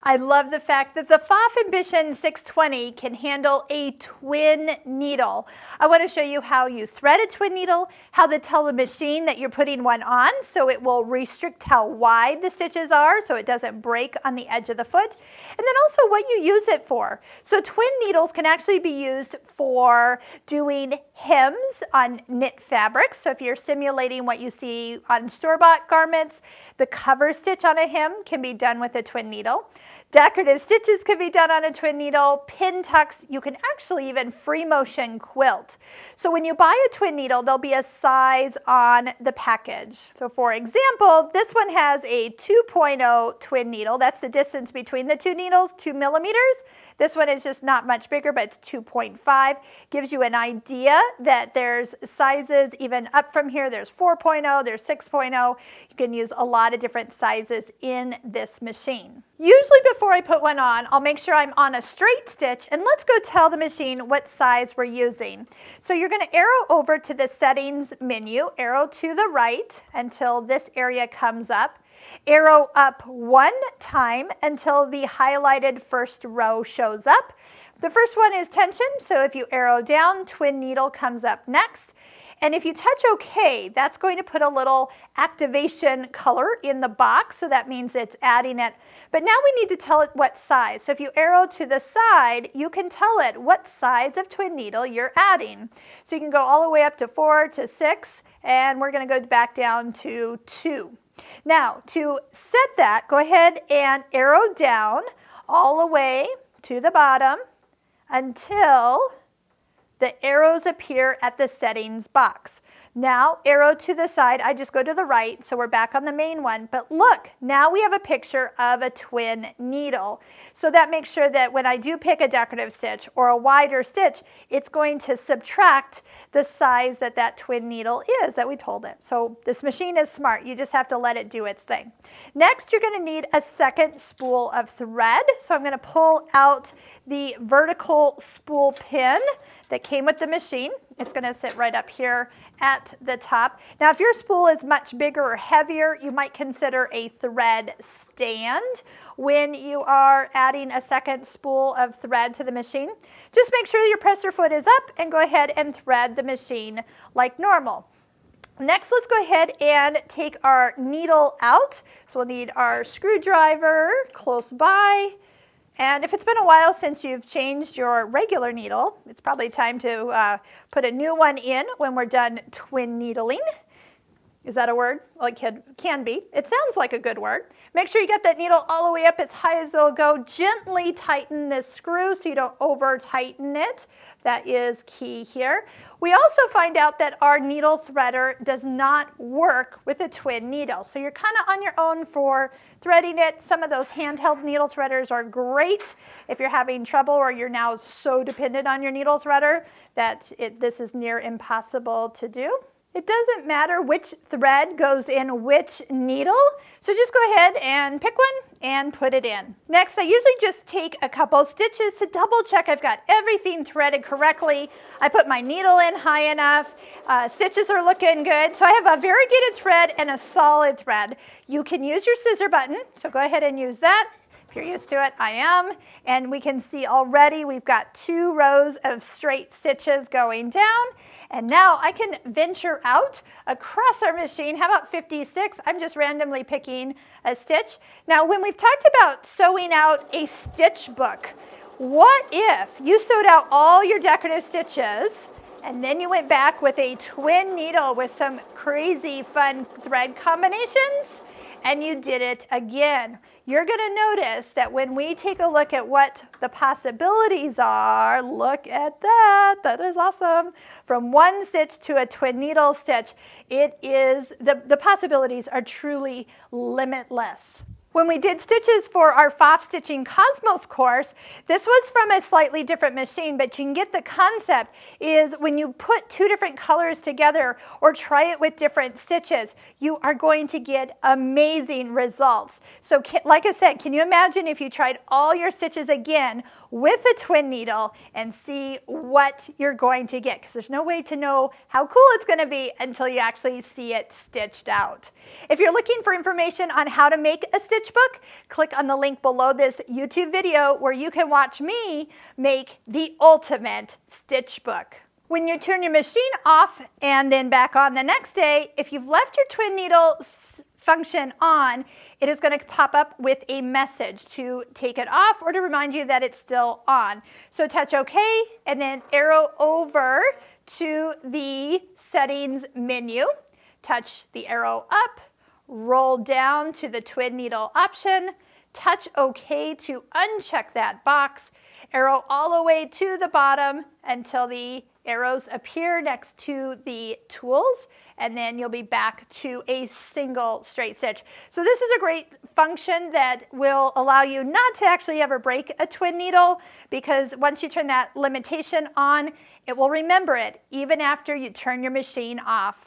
I love the fact that the Pfaff Ambition 620 can handle a twin needle. I want to show you how you thread a twin needle, how to tell the machine that you're putting one on so it will restrict how wide the stitches are so it doesn't break on the edge of the foot, and then also what you use it for. So twin needles can actually be used for doing hems on knit fabrics. So if you're simulating what you see on store-bought garments, the cover stitch on a hem can be done with a twin needle. Decorative stitches can be done on a twin needle. Pin tucks, you can actually even free motion quilt. So when you buy a twin needle, there'll be a size on the package. So for example, this one has a 2.0 twin needle. That's the distance between the two needles, 2 millimeters. This one is just not much bigger, but it's 2.5. Gives you an idea that there's sizes even up from here. There's 4.0, there's 6.0. You can use a lot of different sizes in this machine. Usually before I put one on, I'll make sure I'm on a straight stitch, and let's go tell the machine what size we're using. So you're going to arrow over to the settings menu, arrow to the right until this area comes up. Arrow up one time until the highlighted first row shows up. The first one is tension, so if you arrow down, twin needle comes up next. And if you touch OK, that's going to put a little activation color in the box, so that means it's adding it. But now we need to tell it what size. So if you arrow to the side, you can tell it what size of twin needle you're adding. So you can go all the way up to 4 to 6, and we're going to go back down to 2. Now, to set that, go ahead and arrow down all the way to the bottom until the arrows appear at the settings box. Now, arrow to the side, I just go to the right, so we're back on the main one. But look, now we have a picture of a twin needle. So that makes sure that when I do pick a decorative stitch or a wider stitch, it's going to subtract the size that that twin needle is that we told it. So this machine is smart. You just have to let it do its thing. Next, you're going to need a second spool of thread. So I'm going to pull out the vertical spool pin that came with the machine. It's going to sit right up here at the top. Now, if your spool is much bigger or heavier, you might consider a thread stand when you are adding a second spool of thread to the machine. Just make sure your presser foot is up and go ahead and thread the machine like normal. Next, let's go ahead and take our needle out. So we'll need our screwdriver close by. And if it's been a while since you've changed your regular needle, it's probably time to put a new one in when we're done twin needling. Is that a word? Well, it can be. It sounds like a good word. Make sure you get that needle all the way up as high as it'll go. Gently tighten this screw so you don't over tighten it. That is key here. We also find out that our needle threader does not work with a twin needle. So you're kind of on your own for threading it. Some of those handheld needle threaders are great if you're having trouble or you're now so dependent on your needle threader that this is near impossible to do. It doesn't matter which thread goes in which needle, so just go ahead and pick one and put it in. Next, I usually just take a couple stitches to double check I've got everything threaded correctly. I put my needle in high enough, stitches are looking good, so I have a variegated thread and a solid thread. You can use your scissor button, so go ahead and use that. If you're used to it, I am. And we can see already we've got 2 rows of straight stitches going down. And now I can venture out across our machine. How about 56? I'm just randomly picking a stitch. Now, when we've talked about sewing out a stitch book, what if you sewed out all your decorative stitches and then you went back with a twin needle with some crazy fun thread combinations and you did it again? You're going to notice that when we take a look at what the possibilities are, look at that, that is awesome. From one stitch to a twin needle stitch, it is, the possibilities are truly limitless. When we did stitches for our Pfaff Stitching Cosmos course, this was from a slightly different machine, but you can get the concept is when you put 2 different colors together or try it with different stitches, you are going to get amazing results. So like I said, can you imagine if you tried all your stitches again with a twin needle and see what you're going to get? Because there's no way to know how cool it's going to be until you actually see it stitched out. If you're looking for information on how to make a stitch stitch book, click on the link below this YouTube video where you can watch me make the ultimate stitch book. When you turn your machine off and then back on the next day, if you've left your twin needle function on, it is going to pop up with a message to take it off or to remind you that it's still on. So touch OK and then arrow over to the settings menu. Touch the arrow up, roll down to the twin needle option, touch OK to uncheck that box, arrow all the way to the bottom until the arrows appear next to the tools, and then you'll be back to a single straight stitch. So this is a great function that will allow you not to actually ever break a twin needle, because once you turn that limitation on, it will remember it even after you turn your machine off.